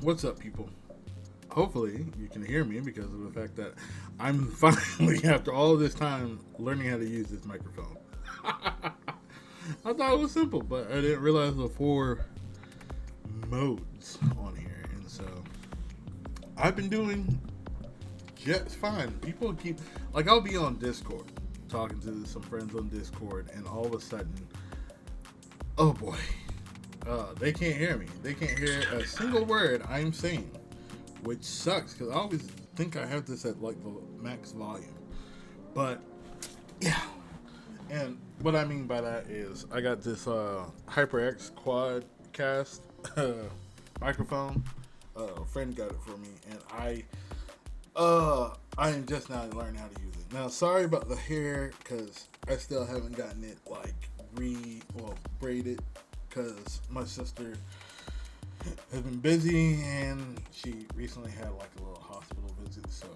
What's up, people? Hopefully, you can hear me because of the fact that I'm finally, after all this time, learning how to use this microphone. I thought it was simple, but I didn't realize the four modes on here. And so I've been doing just fine. People keep, like, I'll be on Discord talking to some friends on Discord, and all of a sudden, oh boy, they can't hear me. They can't hear a single word I'm saying, which sucks because I always think I have this at like the max volume. But yeah, and what I mean by that is I got this HyperX Quadcast microphone. A friend got it for me, and I am just now learning how to use it. Now, sorry about the hair because I still haven't gotten it like braided because my sister has been busy and she recently had like a little hospital visit, so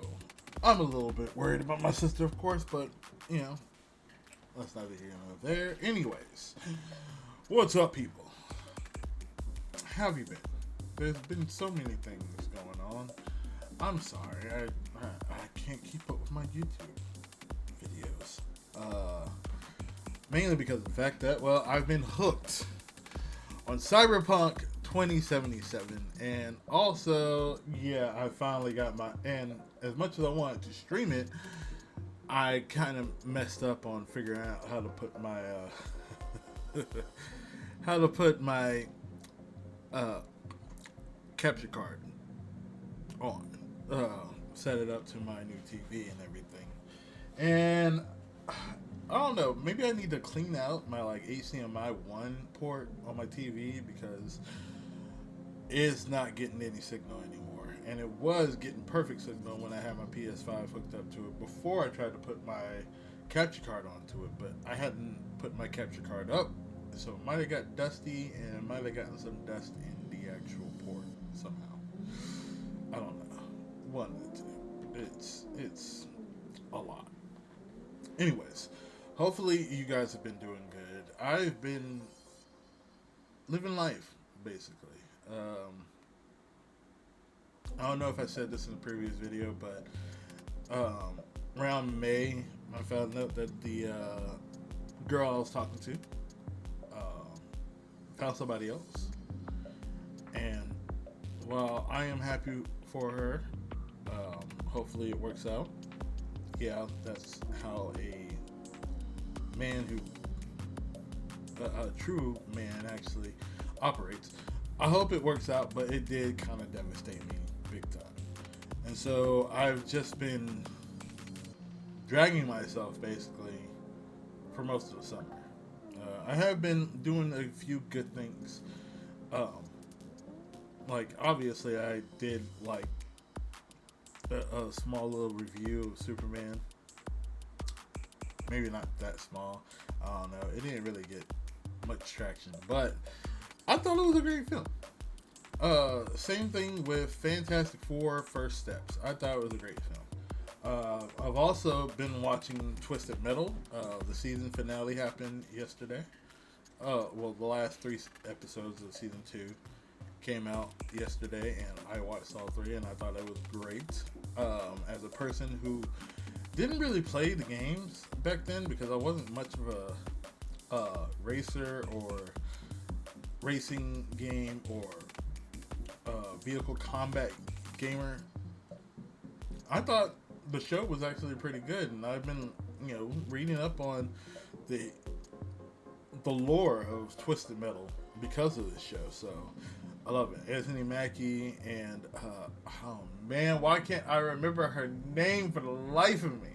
I'm a little bit worried about my sister, of course, but you know, that's neither here nor there. Anyways, what's up, people? How have you been? There's been so many things going on. I'm sorry, I can't keep up with my YouTube videos. Mainly because of the fact that, well, I've been hooked on Cyberpunk 2077, and also, yeah, I finally got and as much as I wanted to stream it, I kind of messed up on figuring out how to put my how to put my uh, capture card on, set it up to my new TV and everything, and I don't know. Maybe I need to clean out my like HDMI one port on my TV because it's not getting any signal anymore. And it was getting perfect signal when I had my PS5 hooked up to it before I tried to put my capture card onto it. But I hadn't put my capture card up, so it might have got dusty and it might have gotten some dust in the actual port somehow. I don't know. One of the two. It's a lot. Anyways, hopefully you guys have been doing good. I've been living life basically. I don't know if I said this in the previous video, but around May, I found out that the girl I was talking to found somebody else, and while I am happy for her, hopefully it works out. Yeah, that's how a man a true man actually operates. I hope it works out, but it did kind of devastate me big time. And so I've just been dragging myself basically for most of the summer. I have been doing a few good things. Um, like, obviously, I did like a small little review of Superman. Maybe not that small. I don't know. It didn't really get much traction, but I thought it was a great film. Same thing with Fantastic Four: First Steps. I thought it was a great film. I've also been watching Twisted Metal. The season finale happened yesterday. Well, the last three episodes of season 2 came out yesterday, and I watched all three, and I thought it was great. As a person who didn't really play the games back then because I wasn't much of a racer or racing game or vehicle combat gamer, I thought the show was actually pretty good, and I've been, reading up on the lore of Twisted Metal because of this show. So I love it. Anthony Mackie and oh man, why can't I remember her name for the life of me?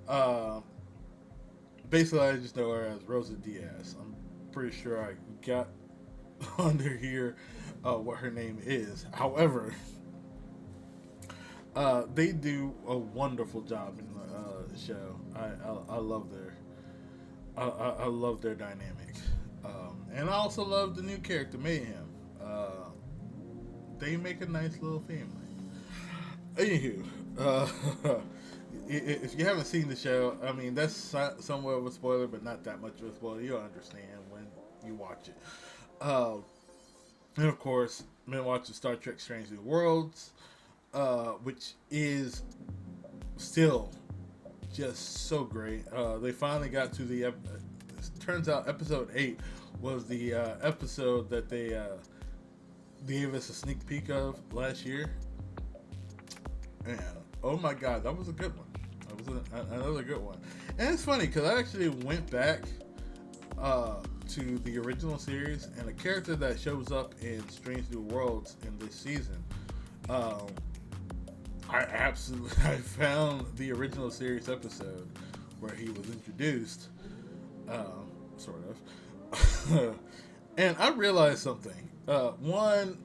Uh, Basically, I just know her as Rosa Diaz. I'm pretty sure I got under here what her name is. However, they do a wonderful job in the show. I love I love their dynamic, and I also love the new character Mayhem. They make a nice little family. Anywho, if you haven't seen the show, I mean that's somewhat of a spoiler, but not that much of a spoiler. You'll understand when you watch it. And of course, been watching Star Trek: Strange New Worlds, which is still just so great. They finally got to the. Turns out episode 8 was the episode that they gave us a sneak peek of last year. And oh my god, that was a good one. That was another good one. And it's funny because I actually went back to the original series, and a character that shows up in Strange New Worlds in this season. Um, I found the original series episode where he was introduced, sort of, and I realized something. One,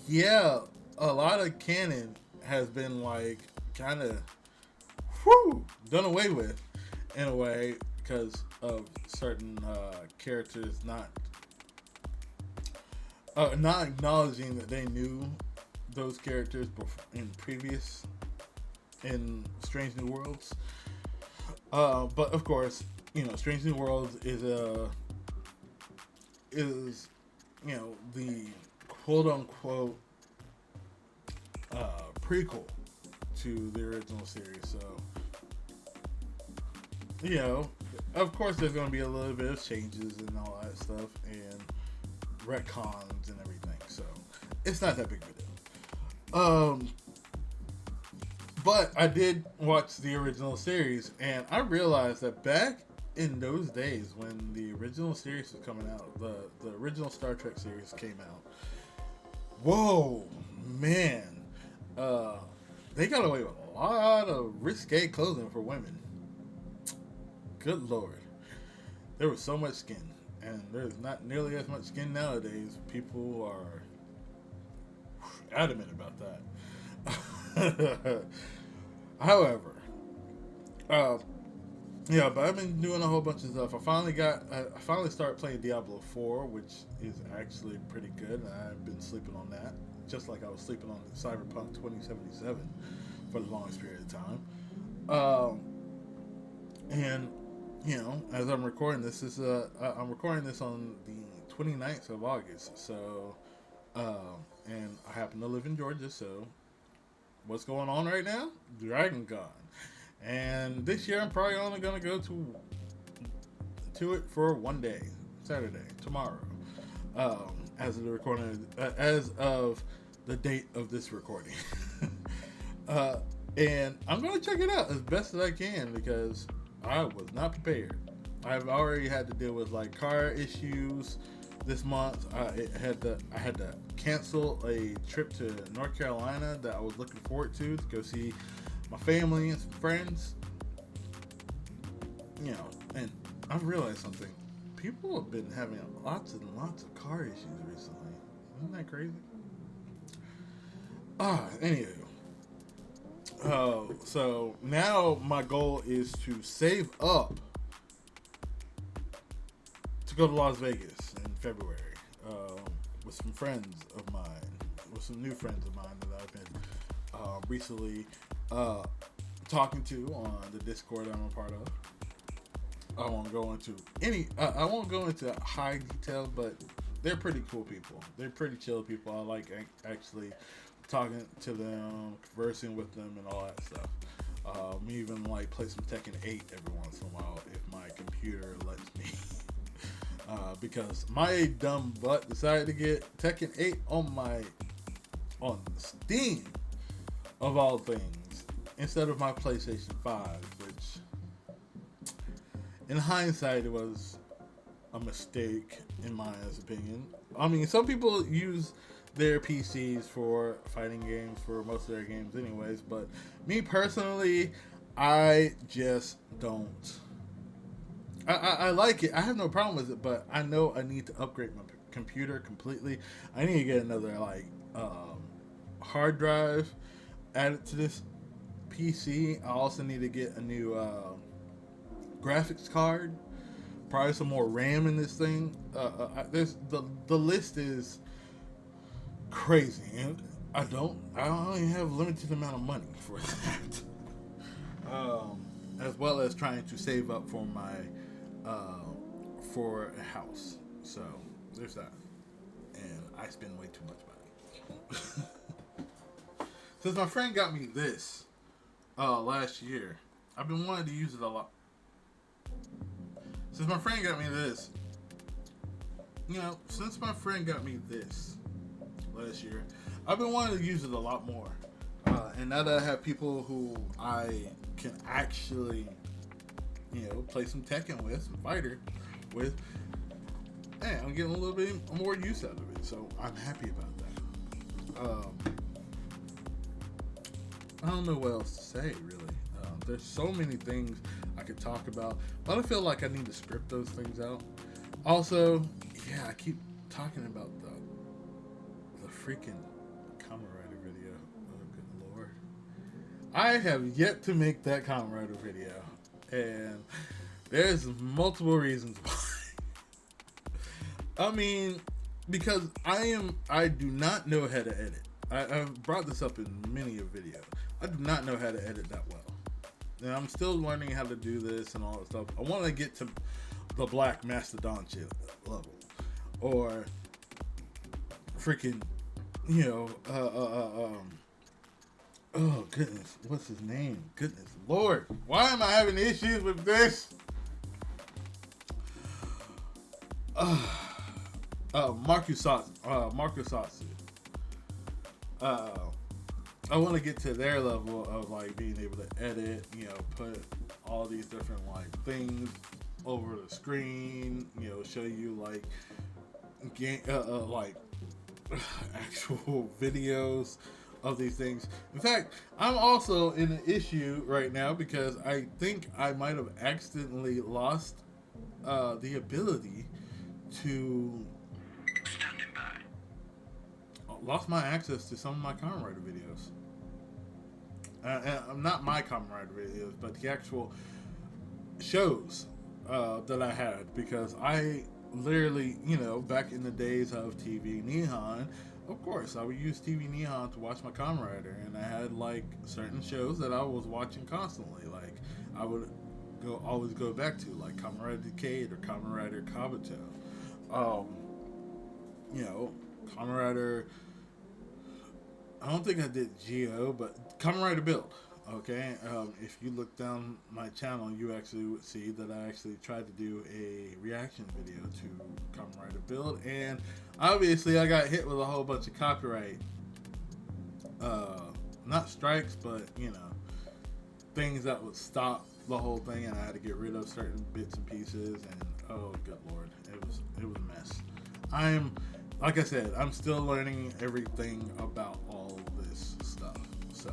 yeah, a lot of canon has been like kind of done away with in a way because of certain characters not acknowledging that they knew those characters in previous in Strange New Worlds. But of course, Strange New Worlds is the quote unquote prequel to the original series. So of course, there's going to be a little bit of changes and all that stuff, and retcons and everything. So it's not that big of a deal. But I did watch the original series, and I realized that back in those days when the original series was coming out, the original Star Trek series came out. Whoa, man! They got away with a lot of risque clothing for women. Good lord, there was so much skin, and there's not nearly as much skin nowadays. People are adamant about that. However, yeah, but I've been doing a whole bunch of stuff. I finally started playing Diablo 4, which is actually pretty good. I've been sleeping on that, just like I was sleeping on Cyberpunk 2077 for the longest period of time. And as I'm recording this, I'm recording this on the 29th of August. So, and I happen to live in Georgia, so what's going on right now? Dragon Con. And this year I'm probably only going to go to it for one day, Saturday, tomorrow. As of the recording, as of the date of this recording. And I'm going to check it out as best as I can because I was not prepared. I've already had to deal with like car issues this month. I had to cancel a trip to North Carolina that I was looking forward to go see my family and some friends. And I've realized something. People have been having lots and lots of car issues recently. Isn't that crazy? Anywho. So now my goal is to save up to go to Las Vegas in February with some friends of mine, with some new friends of mine that I've been recently talking to on the Discord I'm a part of. I won't go into high detail, but they're pretty cool people. They're pretty chill people. I like actually talking to them, conversing with them, and all that stuff. Me even like play some Tekken 8 every once in a while if my computer lets me. Because my dumb butt decided to get Tekken 8 on Steam of all things instead of my PlayStation 5, which in hindsight it was a mistake in my opinion. I mean, some people use their PCs for fighting games for most of their games anyways, but me personally, I just don't. I like it. I have no problem with it, but I know I need to upgrade my computer completely. I need to get another hard drive added to this PC. I also need to get a new graphics card, probably some more RAM in this thing. There's the list is crazy, and I only have limited amount of money for that. As well as trying to save up for my for a house. So there's that. and I spend way too much money. Since my friend got me this last year, I've been wanting to use it a lot. Since my friend got me this, since my friend got me this last year, I've been wanting to use it a lot more. And now that I have people who I can actually, play some Tekken with, some fighter with, hey, I'm getting a little bit more use out of it. So I'm happy about that. I don't know what else to say, really. There's so many things I could talk about, but I feel like I need to script those things out. Also, I keep talking about the freaking Kamen Rider video. Oh, good lord. I have yet to make that Kamen Rider video, and there's multiple reasons why. I mean, because I do not know how to edit. I've brought this up in many a video. I do not know how to edit that well. And I'm still learning how to do this and all that stuff. I want to get to the Black Mastodon level. Or freaking, oh goodness, what's his name? Goodness Lord, why am I having issues with this? Markusatsu. I want to get to their level of like being able to edit, put all these different like things over the screen, show you like like actual videos of these things. In fact, I'm also in an issue right now because I think I might have accidentally lost the ability to lost my access to some of my Kamen Rider videos. Not my Kamen Rider videos, but the actual shows that I had, because I literally, back in the days of TV Nihon, of course, I would use TV Nihon to watch my Kamen Rider, and I had like certain shows that I was watching constantly. Like I would always go back to, like Kamen Rider Decade or Kamen Rider Kabuto. Kamen Rider. I don't think I did Geo, but Kamen Rider Build. Okay, if you look down my channel, you actually would see that I actually tried to do a reaction video to Kamen Rider Build, and obviously I got hit with a whole bunch of copyright, not strikes, but things that would stop the whole thing, and I had to get rid of certain bits and pieces, and oh good lord, it was a mess. Like I said, I'm still learning everything about all this stuff, so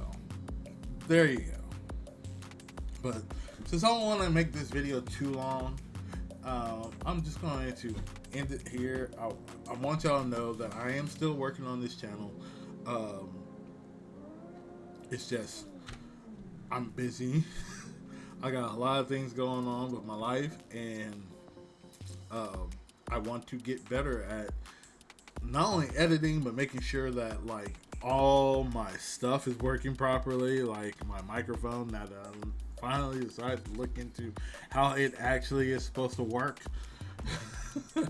there you go. But since I don't want to make this video too long, I'm just going to end it here. I want y'all to know that I am still working on this channel. It's just, I'm busy. I got a lot of things going on with my life, and I want to get better at not only editing, but making sure that like all my stuff is working properly, like my microphone, that I finally decided to look into how it actually is supposed to work. Because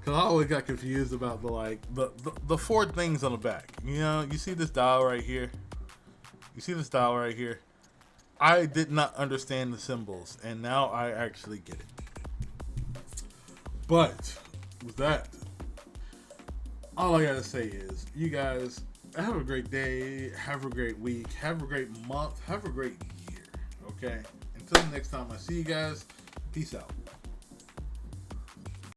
I always got confused about the four things on the back. You see this dial right here? I did not understand the symbols, and now I actually get it. But with that, all I gotta say is, you guys have a great day, have a great week, have a great month, have a great year, okay? Until next time I see you guys, peace out.